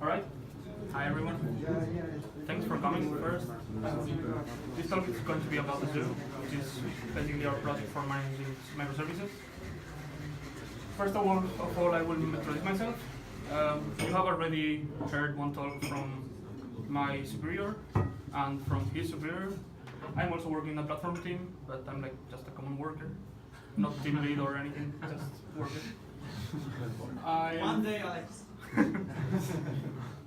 All right. Hi everyone. Thanks for coming first. This talk is going to be about the Zoo, which is basically our project for managing microservices. First of all, I will introduce myself. You have already heard one talk from my superior and from his superior. I'm also working in a platform team, but I'm like just a common worker, not team lead or anything, just worker. One day, Alex.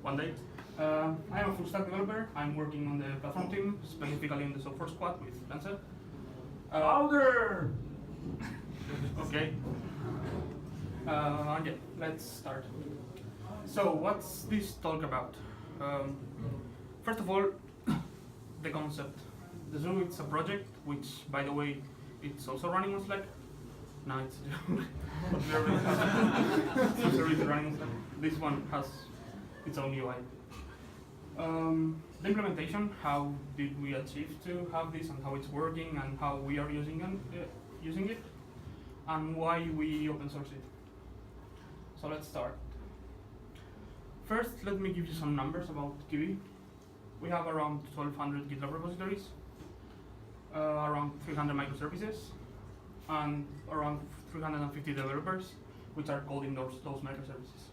One day. I'm a full stack developer. I'm working on the platform team, specifically in the software squad with Lancer. Louder! Okay. Yeah, let's start. So, what's this talk about? First of all, the concept. The Zoo is a project, which, by the way, it's also running on Slack. No, it's it's running on Slack. This one has its own UI. The implementation, how did we achieve to have this and how it's working and how we are using it and why we open source it. So let's start. First, let me give you some numbers about Kiwi. We have around 1,200 GitLab repositories, around 300 microservices, and around 350 developers, which are coding those microservices.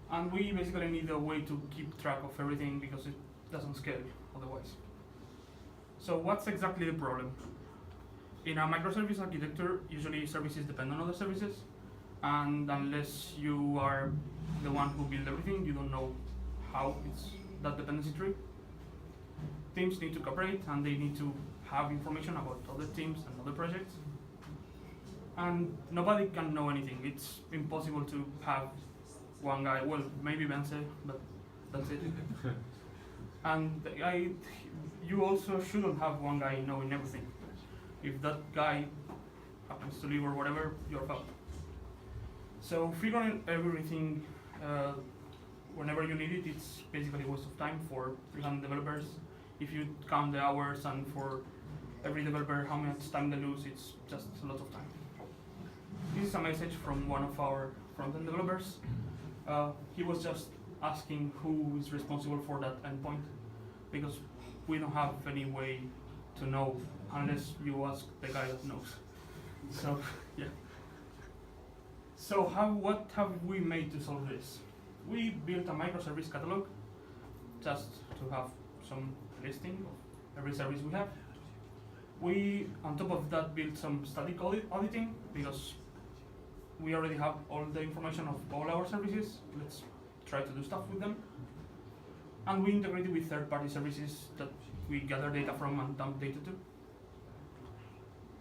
And we basically need a way to keep track of everything because it doesn't scale otherwise. So what's exactly the problem? In a microservice architecture, usually services depend on other services, and unless you are the one who built everything, you don't know how it's that dependency tree. Teams need to cooperate and they need to have information about other teams and other projects. And nobody can know anything. It's impossible to have one guy, well, maybe Vance, but that's it. And you also shouldn't have one guy knowing everything. If that guy happens to leave or whatever, you're fucked. So figuring everything whenever you need it, it's basically a waste of time for 300 developers. If you count the hours and for every developer how much time they lose, it's just a lot of time. This is a message from one of our front-end developers. He was just asking who is responsible for that endpoint, because we don't have any way to know unless you ask the guy that knows. So yeah. So what have we made to solve this? We built a microservice catalog just to have some listing of every service we have. We, on top of that, built some static auditing because we already have all the information of all our services. Let's try to do stuff with them. And we integrated with third-party services that we gather data from and dump data to.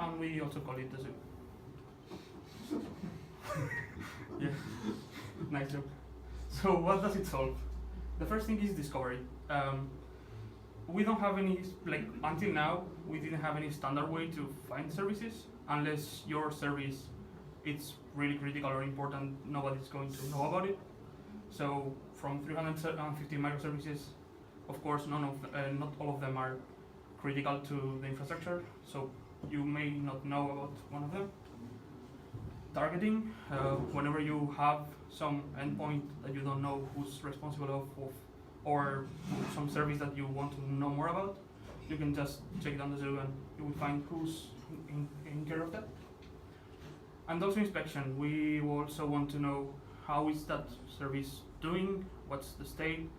And we also call it the Zoo. Yeah, nice joke. So what does it solve? The first thing is discovery. We don't have any, until now, we didn't have any standard way to find services unless your service it's really critical or important, nobody's going to know about it. So from 350 microservices, of course, not all of them are critical to the infrastructure, so you may not know about one of them. Targeting, whenever you have some endpoint that you don't know who's responsible of or some service that you want to know more about, you can just check down the Zoo and you will find who's in care of that. And also inspection, we also want to know how is that service doing, what's the state,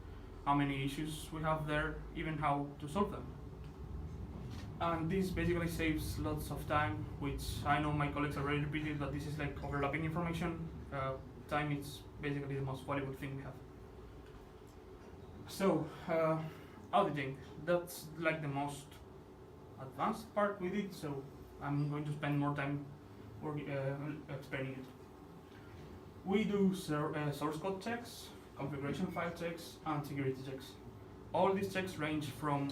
how many issues we have there, even how to solve them. And this basically saves lots of time, which I know my colleagues already repeated, but this is like overlapping information. Time is basically the most valuable thing we have. So, auditing, that's like the most advanced part we did, so I'm going to spend more time explaining it. We do source code checks, configuration file checks, and security checks. All these checks range from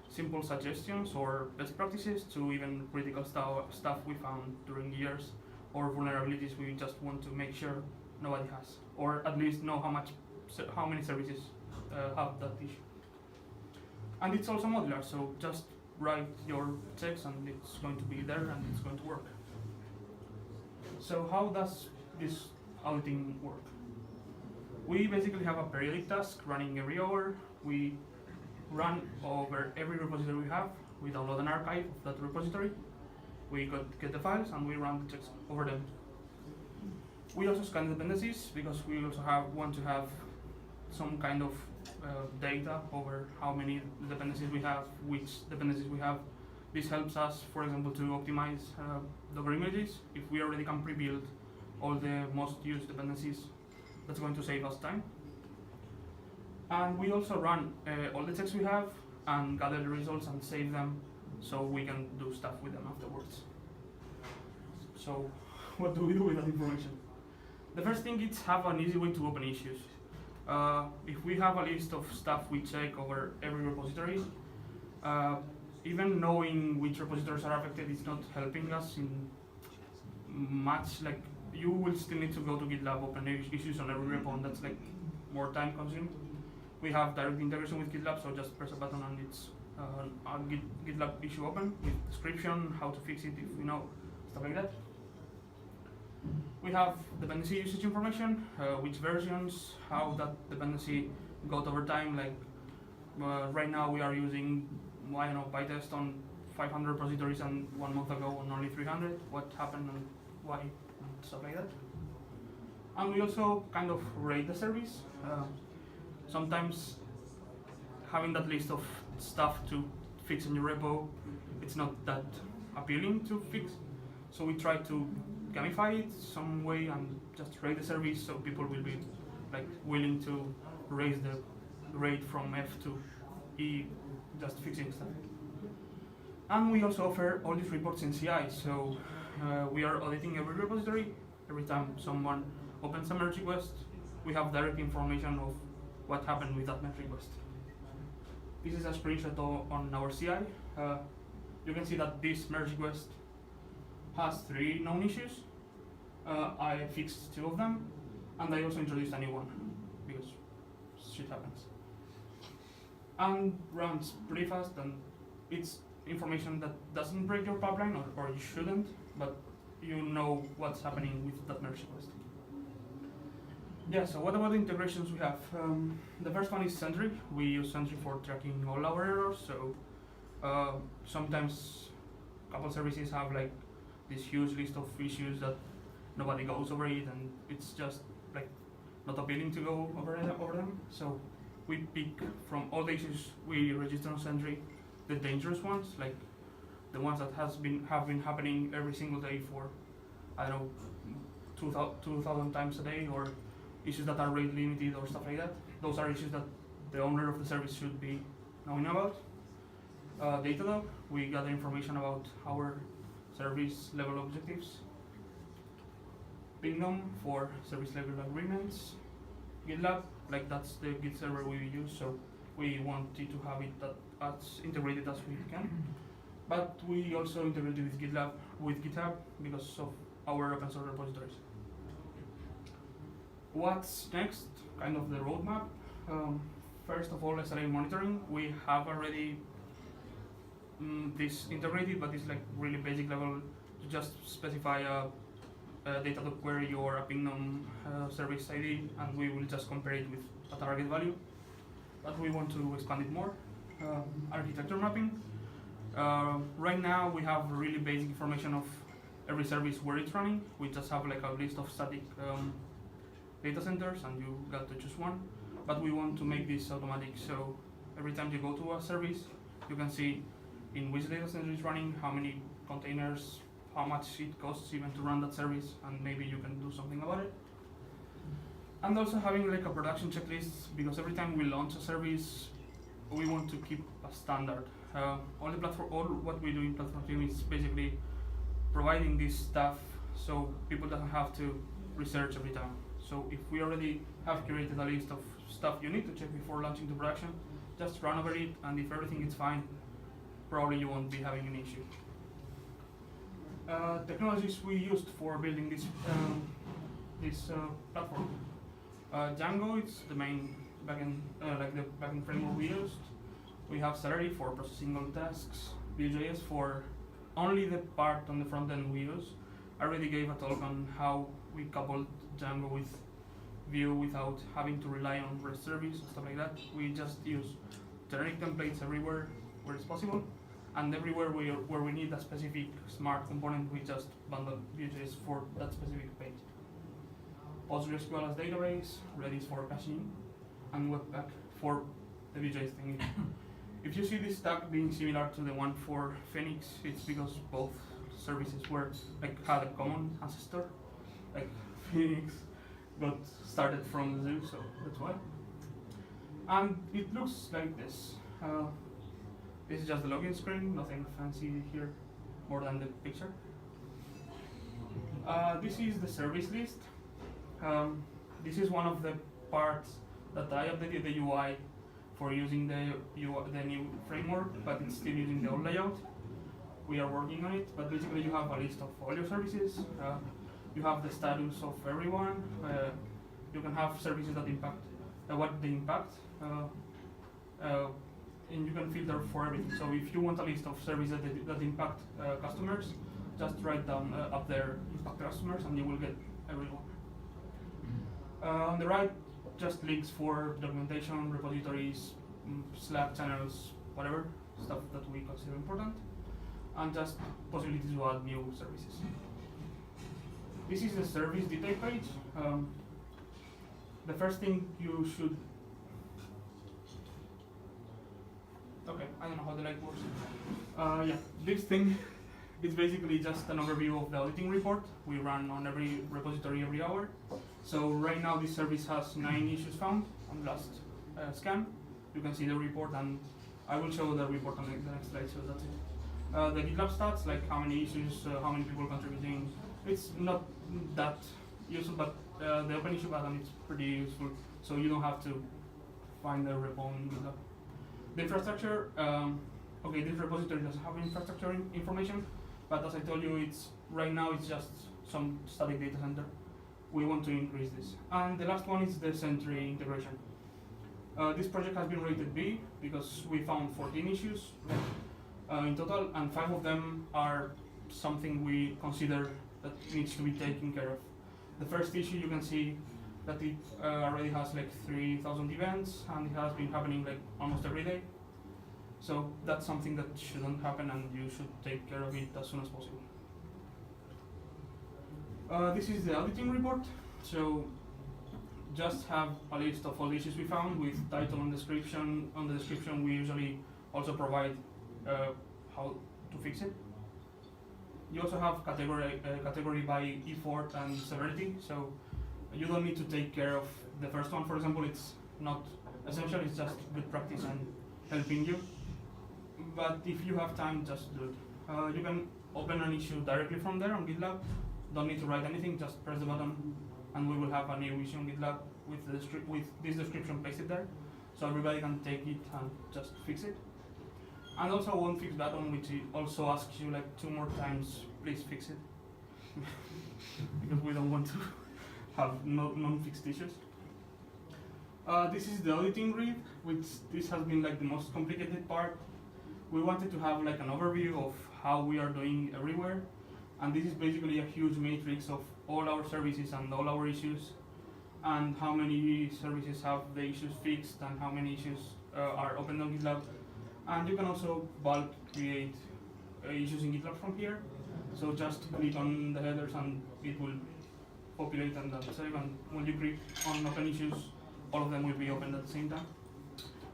simple suggestions or best practices to even critical stuff we found during years, or vulnerabilities we just want to make sure nobody has, or at least know how many services have that issue. And it's also modular, so just write your checks and it's going to be there and it's going to work. So how does this auditing work? We basically have a periodic task running every hour. We run over every repository we have. We download an archive of that repository. We get the files and we run the checks over them. We also scan dependencies because we also want to have some kind of data over how many dependencies we have, which dependencies we have. This helps us, for example, to optimize Docker images. If we already can pre-build all the most used dependencies, that's going to save us time. And we also run all the checks we have and gather the results and save them so we can do stuff with them afterwards. So what do we do with that information? The first thing is have an easy way to open issues. If we have a list of stuff we check over every repository, even knowing which repositories are affected is not helping us in much. Like, you will still need to go to GitLab, open issues on every repo, and that's like more time consuming. We have direct integration with GitLab, so just press a button and it's a GitLab issue open with description, how to fix it if we know, stuff like that. We have dependency usage information, which versions, how that dependency got over time. Like right now we are using, I don't know, PyTest on 500 repositories and 1 month ago on only 300. What happened and why, and stuff like that. And we also kind of rate the service. Sometimes having that list of stuff to fix in your repo, it's not that appealing to fix. So we try to gamify it some way and just rate the service so people will be like willing to raise the rate from F to E, just fixing stuff. And we also offer all these reports in CI, so we are auditing every repository. Every time someone opens a merge request, we have direct information of what happened with that merge request. This is a screenshot on our CI. You can see that this merge request has 3 known issues. I fixed 2 of them, and I also introduced a new one because shit happens. And runs pretty fast, and it's information that doesn't break your pipeline, or you shouldn't, but you know what's happening with that merge request. Yeah, so what about the integrations we have? The first one is Sentry. We use Sentry for tracking all our errors, so sometimes a couple services have like this huge list of issues that nobody goes over it, and it's just like not appealing to go over them. So we pick from all the issues we register on Sentry the dangerous ones, like the ones that have been happening every single day for, I don't know, 2,000 times a day, or issues that are rate limited or stuff like that. Those are issues that the owner of the service should be knowing about. Datadog, we gather information about our service level objectives. Pingdom for service level agreements. GitLab, like that's the Git server we use, so we wanted to have it as integrated as we can. But we also integrated with GitHub because of our open source repositories. What's next? Kind of the roadmap. First of all, SLA monitoring. We have already this integrated, but it's like really basic level. You just specify a Datadog query or a Pingdom service ID, and we will just compare it with a target value. But we want to expand it more. Architecture mapping. Right now we have really basic information of every service where it's running. We just have like a list of static data centers, and you got to choose one. But we want to make this automatic, so every time you go to a service, you can see in which data center is running, how many containers, how much it costs even to run that service, and maybe you can do something about it. And also having like a production checklist, because every time we launch a service, we want to keep a standard. All what we do in platform team is basically providing this stuff so people don't have to research every time. So if we already have created a list of stuff you need to check before launching to production, just run over it, and if everything is fine, probably you won't be having an issue. Technologies we used for building this platform. Django is the main backend, like the backend framework we used. We have Celery for processing all tasks. Vue.js for only the part on the front end we use. I already gave a talk on how we coupled Django with view without having to rely on REST service and stuff like that. We just use generic templates everywhere where it's possible, and everywhere where we need a specific smart component, we just bundle Vue.js for that specific page. PostgreSQL as database, Redis for caching, and Webpack for the Vue.js thing. If you see this tag being similar to the one for Phoenix, it's because both services had a common ancestor. Like Phoenix got started from Zoo, so that's why. And it looks like this. This is just the login screen, nothing fancy here, more than the picture. This is the service list. This is one of the parts that I updated the UI for using the new framework, but it's still using the old layout. We are working on it, but basically you have a list of all your services. You have the status of everyone. You can have services that impact what they impact, and you can filter for everything. So if you want a list of services that impact customers, just write down up there impact customers, and you will get everyone. On the right, just links for documentation, repositories, Slack channels, whatever stuff that we consider important, and just possibilities to add new services. This is the service detail page. The first thing you should. Okay, I don't know how the light works. Yeah, this thing is basically just an overview of the auditing report we run on every repository every hour. So right now this service has 9 issues found on the last scan. You can see the report, and I will show the report on the next slide, so that's it. The GitLab stats, like how many issues, how many people contributing, it's not that useful, but the open issue button is pretty useful, so you don't have to find the repo in GitLab. The infrastructure, okay, this repository doesn't have infrastructure information, but as I told you, right now it's just some static data center. We want to increase this. And the last one is the Sentry integration. This project has been rated B because we found 14 issues in total, and 5 of them are something we consider that needs to be taken care of. The first issue, you can see that it already has like 3,000 events, and it has been happening like almost every day. So that's something that shouldn't happen, and you should take care of it as soon as possible. This is the auditing report. So just have a list of all the issues we found with title and description. On the description, we usually also provide how to fix it. You also have category by effort and severity. So you don't need to take care of the first one. For example, it's not essential. It's just good practice and helping you. But if you have time, just do it. You can open an issue directly from there on GitLab. Don't need to write anything, just press the button, and we will have a new issue on GitLab with this description pasted there, so everybody can take it and just fix it. And also one fix button, which also asks you like 2 more times, please fix it, because we don't want to have non-fixed issues. This is the auditing grid, which this has been like the most complicated part. We wanted to have like an overview of how we are doing everywhere. And this is basically a huge matrix of all our services and all our issues, and how many services have the issues fixed and how many issues are open on GitLab. And you can also bulk create issues in GitLab from here. So just click on the headers and it will populate and save. And when you click on open issues, all of them will be opened at the same time.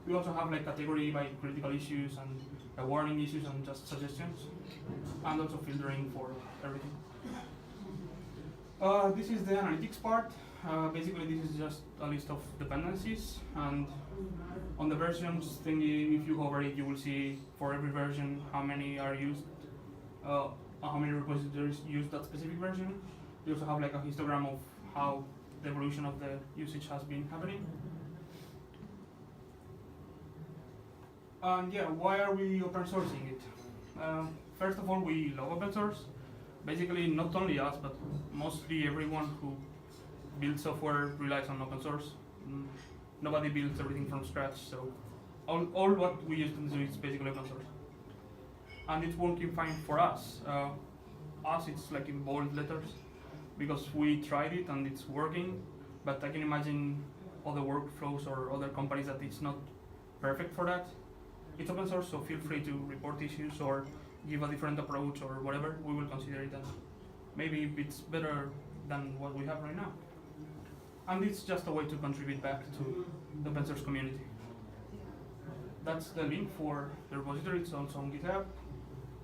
We also have like category by critical issues and warning issues and just suggestions, and also filtering for everything. This is the analytics part. Basically, this is just a list of dependencies, and on the versions thingy, if you hover it, you will see for every version how many are used, how many repositories use that specific version. You also have like a histogram of how the evolution of the usage has been happening. And yeah, why are we open sourcing it? First of all, we love open source. Basically, not only us, but mostly everyone who builds software relies on open source. Nobody builds everything from scratch, so all what we used to do is basically open source. And it's working fine for us. Us, it's like in bold letters, because we tried it and it's working, but I can imagine other workflows or other companies that it's not perfect for that. It's open source, so feel free to report issues or give a different approach or whatever. We will consider it, and maybe it's better than what we have right now. And it's just a way to contribute back to the open source community. That's the link for the repository. It's also on GitHub.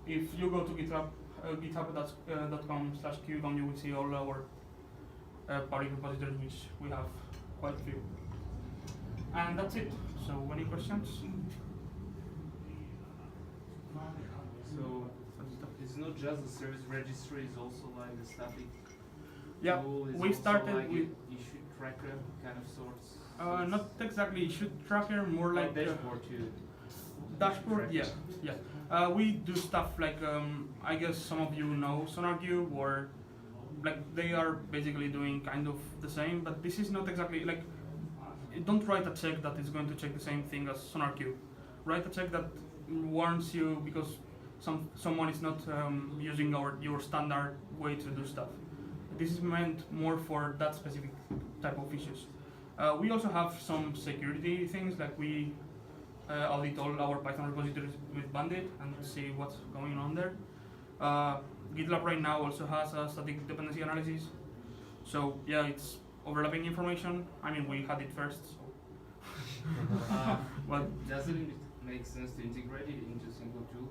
If you go to github.com/kiwi.com, you will see all our public repositories, which we have quite a few. And that's it. So, any questions? So it's not just the service registry; it's also like the static Yeah, tool. It's we also started like with issue tracker kind of sorts. not exactly issue tracker, more like dashboard too. dashboard. Yeah. We do stuff like I guess some of you know SonarCube, or like they are basically doing kind of the same, but this is not exactly like. Don't write a check that is going to check the same thing as SonarCube. Write a check that warns you because someone is not using your standard way to do stuff. This is meant more for that specific type of issues. We also have some security things, like we audit all our Python repositories with Bandit and see what's going on there. GitLab right now also has a static dependency analysis. So yeah, it's overlapping information. I mean, we had it first, so. But doesn't it make sense to integrate it into a single tool?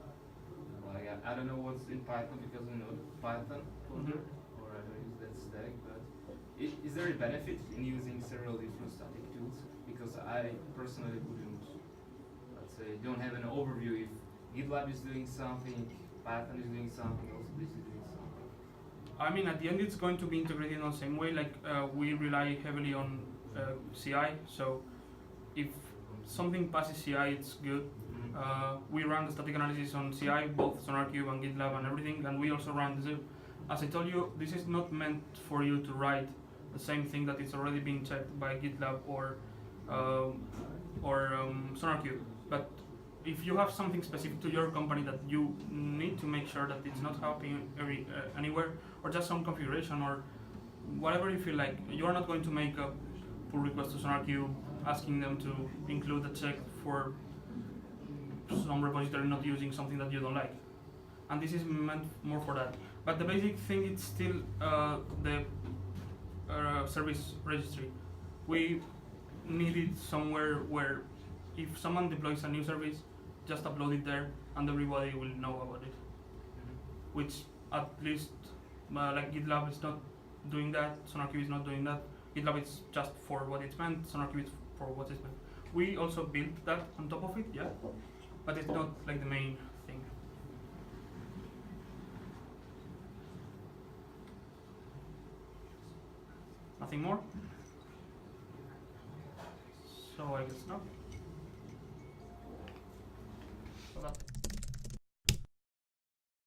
Like I don't know what's in Python because I know Python folder, or I don't use that stack. But is there a benefit in using several different static tools? Because I personally wouldn't, let's say, don't have an overview if GitLab is doing something, Python is doing something, also this is doing something. I mean, at the end, it's going to be integrated in the same way. Like we rely heavily on CI. So if something passes CI, it's good. We run the static analysis on CI, both SonarCube and GitLab and everything, and we also run the zip. As I told you, this is not meant for you to write the same thing that is already being checked by GitLab or SonarCube. But if you have something specific to your company that you need to make sure that it's not happening anywhere, or just some configuration or whatever you feel like, you are not going to make a pull request to SonarCube asking them to include a check for some repository not using something that you don't like. And this is meant more for that. But the basic thing is still the service registry. We need it somewhere where if someone deploys a new service, just upload it there and everybody will know about it. Which at least like GitLab is not doing that, SonarCube is not doing that. GitLab is just for what it's meant, SonarCube is for what it's meant. We also built that on top of it, yeah, but it's not like the main thing. Nothing more? So I guess no. So that.